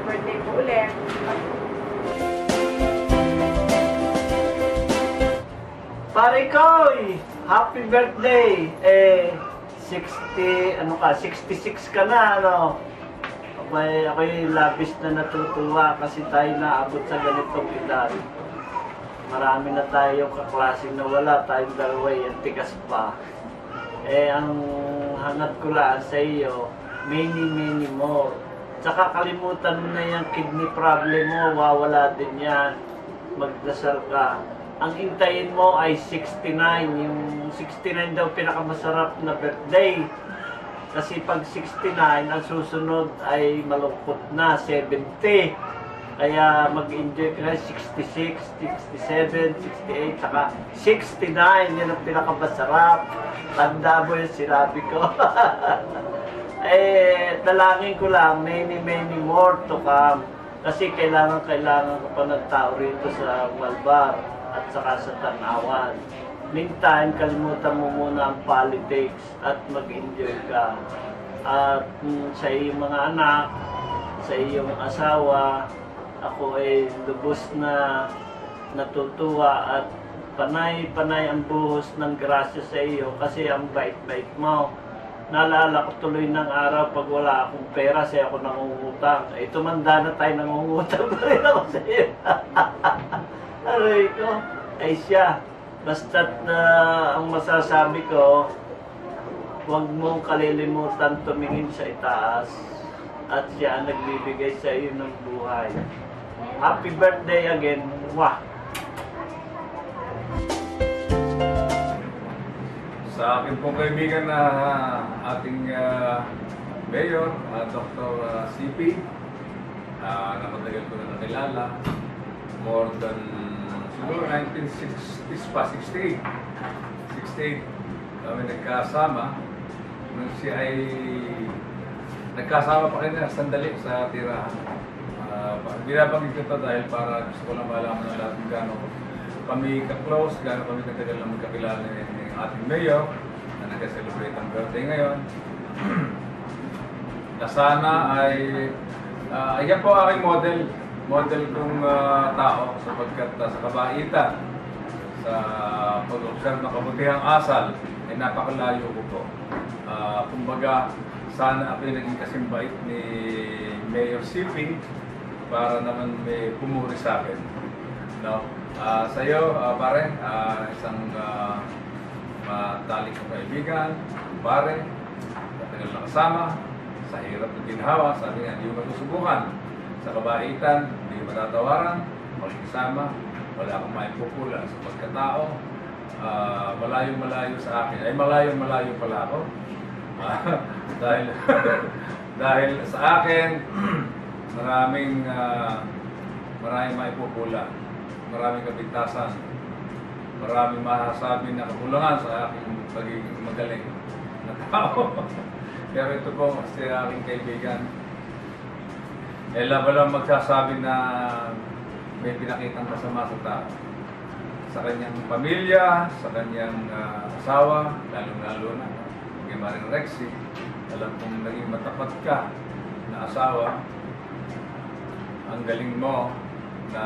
birthday po ulit. Pare Koy, happy birthday! 66 ka na, ano? Ako'y labis na natutuwa kasi tayo naabot sa ganitong edad. Marami na tayo kaklaseng nawala, tayong dalawa ang tigas pa. Ang hangat ko lang sa iyo, many more. Tsaka kalimutan mo na yung kidney problem mo, wawala din yan. Magdasal ka. Ang intayin mo ay 69. Yung 69 daw pinakamasarap na birthday. Kasi pag 69, ang susunod ay malungkot na, 70. Kaya mag-enjoy ka 66, 67, 68, saka 69. Yan ang pinakamasarap. Tanda mo yung sinabi ko. Dalangin ko lang, many more to come. Kasi kailangan ko pa ng tao rito sa Malbar at saka sa Tanawan. Meantime, kalimutan mo muna ang politics at mag-enjoy ka. At sa iyong mga anak, sa iyong asawa, ako ay lubos na natutuwa at panay ang buhos ng grasya sa iyo kasi ang bait-bait mo. Naalala ko tuloy ng araw pag wala akong pera, siya ako nangungutang. Tumanda na tayo nangungutang pa rin ako sa iyo. Aray ko, ay siya. Basta't ang masasabi ko, huwag mong kalilimutan tumingin sa itaas at siya ang nagbibigay sa iyo ng buhay. Happy birthday again. Mwah! Sa akin pong kaibigan na ating Mayor, Dr. CP, na matagal ko na nakilala, more than siguro 1960s pa, 68 kami nagkasama. Nung siya ay nagkasama pa rin na sandali sa tirahan. Binabanggit ko ito dahil para gusto ko lang malaman ng lahat kung gaano kami ka-close, gaano kami katagal na magkakilala ng ating mayor na nag-celebrate ang birthday ngayon. Na sana ay yan po aking model kong tao sapagkat sa kabaitan, sa pag-observe ng kabutihang asal ay napakalayo ko po. Kumbaga, sana ako'y naging kasimbait ni Mayor CP para naman may pumuri sa akin. No? Sa iyo, pare, isang matalik kong kaibigan, pare, matagal na kasama, sa hirap ng ginhawa, sabi nga, hindi mo masusubukan. Sa kabaitan, hindi mo matatawaran, magkasama, wala akong maipupula sa pagkatao, malayo-malayo sa akin. Ay, malayo-malayo pala ako. dahil sa akin, maraming maipupula, maraming kabigtasan, maraming masasabi na kakulangan sa aking pagiging magaling na tao. Pero ito po, si aking kaibigan, lang magsasabi na may pinakitang masama sa tao. Sa kanyang pamilya, sa kanyang asawa, lalong-lalo na kay Maring Rexy, alam kong naging matapat ka na asawa. Ang galing mo na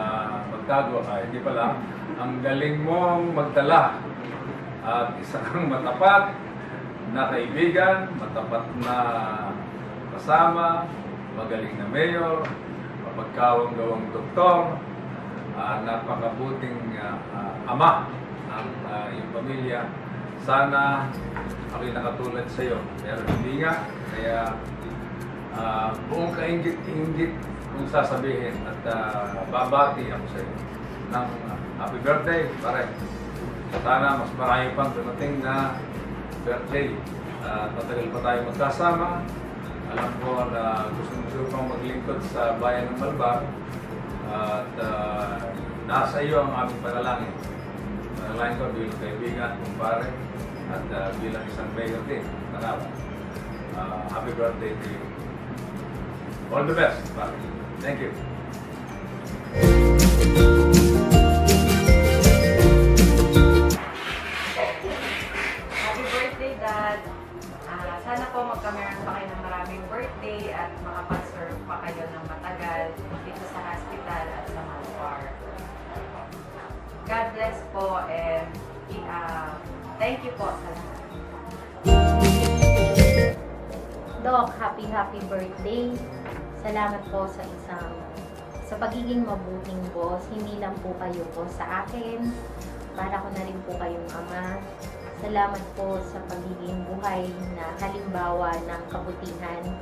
magtago, hindi pala, ang galing mong magdala at isa kang matapat na kaibigan, matapat na kasama, magaling na mayor, mapagkawang-gawang doktor, napakabuting ama ang iyong pamilya. Sana ako'y nakatulad sa iyo, pero hindi nga. Kaya buong kainggit-inggit kung sasabihin at babati ako sa iyo ng happy birthday, pare. Sana mas marami pang dumating na birthday. Matagal pa tayo magkasama. Alam ko na gusto pang maglingkod sa bayan ng Malbar at nasa iyo ang aming panalangin. Panalangin ko bilang kaibigan, kumpare, at bilang isang mayor din. Happy birthday to you. All the best, pare. Thank you. Happy birthday, Dad. Sana po magkameron pa kayo ng maraming birthday at makapag-serve pa kayo ng matagal. Thank you po sa lahat. Doc, happy birthday. Salamat po sa pagiging mabuting boss. Hindi lang po kayo po sa akin, para ko na rin po kayong ama. Salamat po sa pagiging buhay na halimbawa ng kabutihan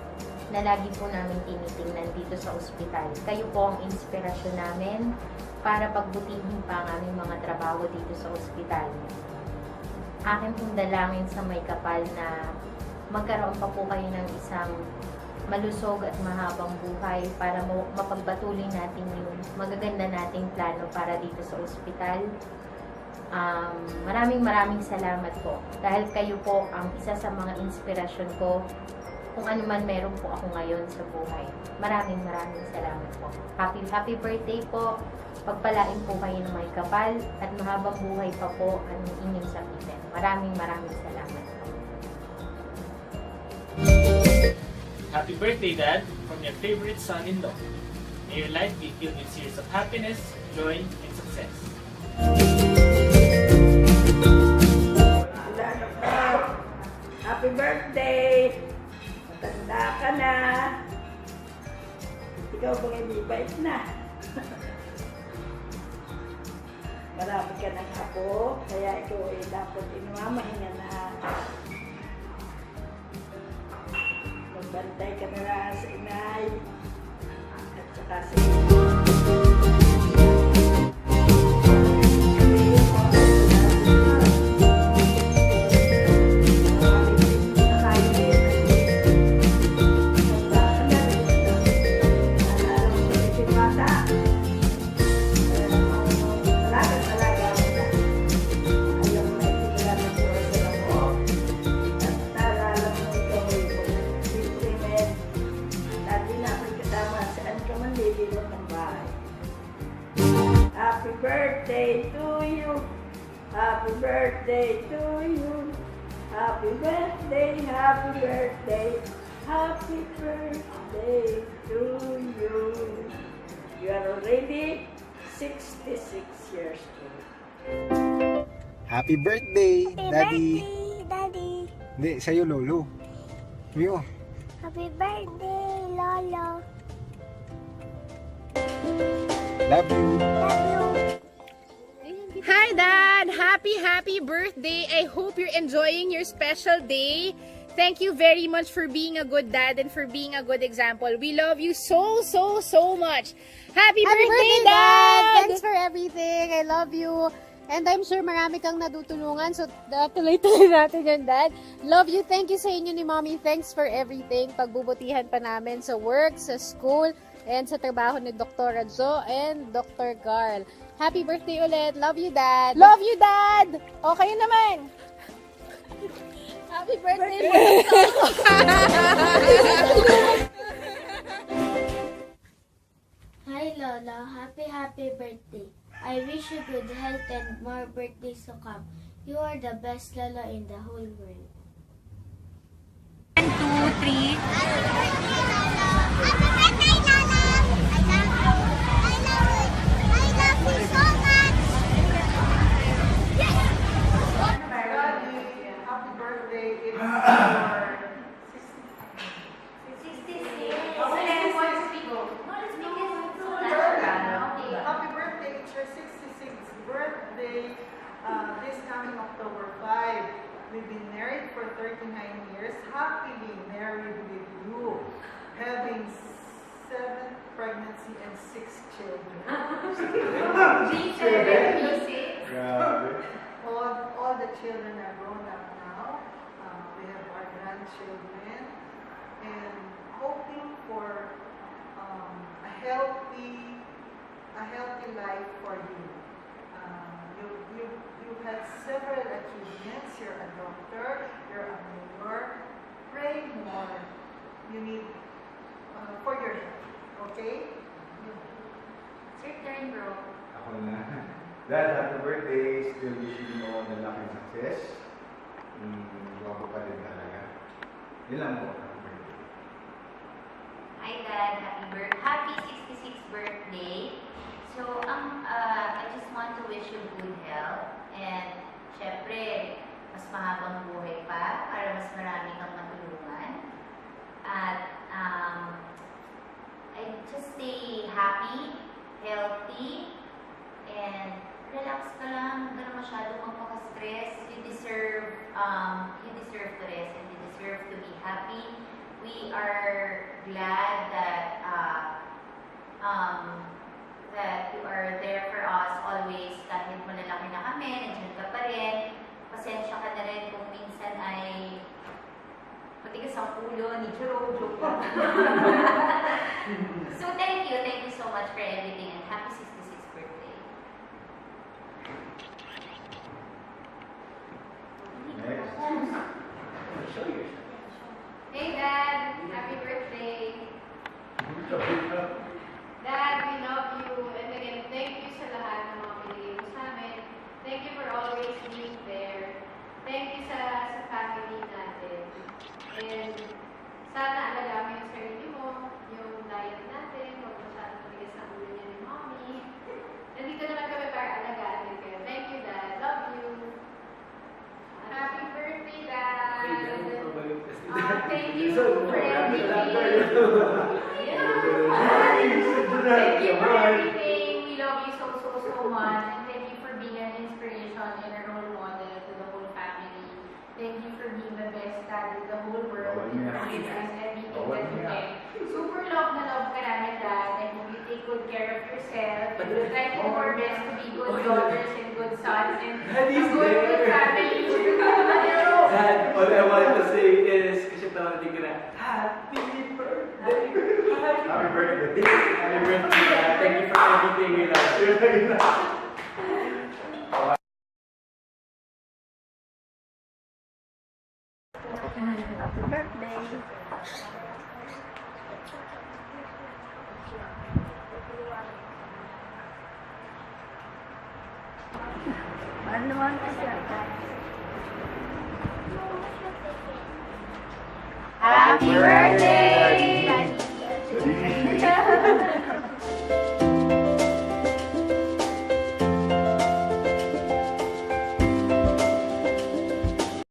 na lagi po namin tinitingnan dito sa ospital. Kayo po ang inspirasyon namin para pagbutihin pa ang aming mga trabaho dito sa ospital. Akin pong dalangin sa may kapal na magkaroon pa po kayo ng isang malusog at mahabang buhay para mapagpatuloy natin yung magaganda nating plano para dito sa ospital. Maraming salamat po dahil kayo po ang isa sa mga inspirasyon ko kung ano man meron po ako ngayon sa buhay. Maraming salamat po. Happy birthday po. Pagpalain po kayo ng may kapal at mahabang buhay pa po ang inyong sakitin. Maraming salamat po. Happy birthday, Dad, from your favorite son-in-law. May your life be filled with years of happiness, joy, and success. Happy birthday! Matanda ka na. Ikaw bang hindi bait na? Marami ka ng apo, kaya ikaw ay dapat inumahinga na. Magbantay ka na lang sa inay at saka sa Happy birthday to you. Happy birthday to you. Happy birthday, happy birthday. Happy birthday to you. You are already 66 years old. Happy birthday, Daddy. Daddy. Hindi, sa'yo, Lolo. Sabi mo. Happy birthday, Lolo. Love you. Love you. Hi Dad! Happy birthday! I hope you're enjoying your special day. Thank you very much for being a good dad and for being a good example. We love you so much. Happy birthday, Dad! Thanks for everything. I love you. And I'm sure marami kang natutulungan. So, tuloy-tuloy natin yan, Dad. Love you. Thank you sa inyo ni Mommy. Thanks for everything. Pagbubutihan pa namin sa work, sa school, and sa trabaho ni Dr. Jo and Dr. Carl. Happy birthday ulit. Love you, Dad. Love you, Dad! Okay naman. Happy birthday, Hi, Lola. Happy birthday. I wish you good health and more birthdays to come. You are the best Lola in the whole world. 1, 2, 3. Happy birthday, Lola! Happy birthday, Lola! I love you so much! Happy birthday. It's Happy birthday, it's your 66th birthday this coming October 5. We've been married for 39 years, happily married with you, having 7 pregnancy and 6 children. All the children are grown up now. We have our grandchildren and hoping for a healthy life for you. You had several achievements. You're a doctor, you're a mayor. Pray more. You need for your health. Okay? It's your turn, bro. Ako na. Dad, happy birthday. Still wishing you all the luck and success. Guwapo pa din talaga. Yun lang po. Happy birthday. Hi Dad, happy 66th birthday. So, I just want to wish you good health and syempre, mas just stay happy, healthy, and relax ka lang. Huwag ka na masyado magpaka-stress. You deserve to rest and you deserve to be happy. We are glad that that you are there for us always. Kahit malalaki na kami, nandiyan ka pa rin. Pasensya ka na rin kung minsan ay matigas ang ulo ni Jerome. Joke lang. So thank you so much for everything and happy 66th birthday. Next. Hey Dad, happy birthday. Dad, we love you. And again, thank you sa lahat ng mga binigay mo sa amin. Thank you for always being there. Thank you sa family natin. And sana alagaan mo yung sarili mo, yung diet natin, huwag masyadong matigas ang ulo niya ni Mommy. Nandito naman kami para alagaan din kayo. Thank you, Dad. Love you. Happy birthday, Dad. Thank you for everything. Thank you for everything. We love you so much. And thank you for being an inspiration and a role model to the whole family. Thank you for being the best dad in the whole world. And for giving us everything that you can. Super love na love ka namin, Dad. I hope you take good care of yourself. And we'll try to do our best to be good daughters and good sons and a good family. Dad, all I want to say is, kasi tawanin ko na, Happy birthday! Happy birthday. Happy birthday, Dad. Thank you for everything we love. Happy birthday!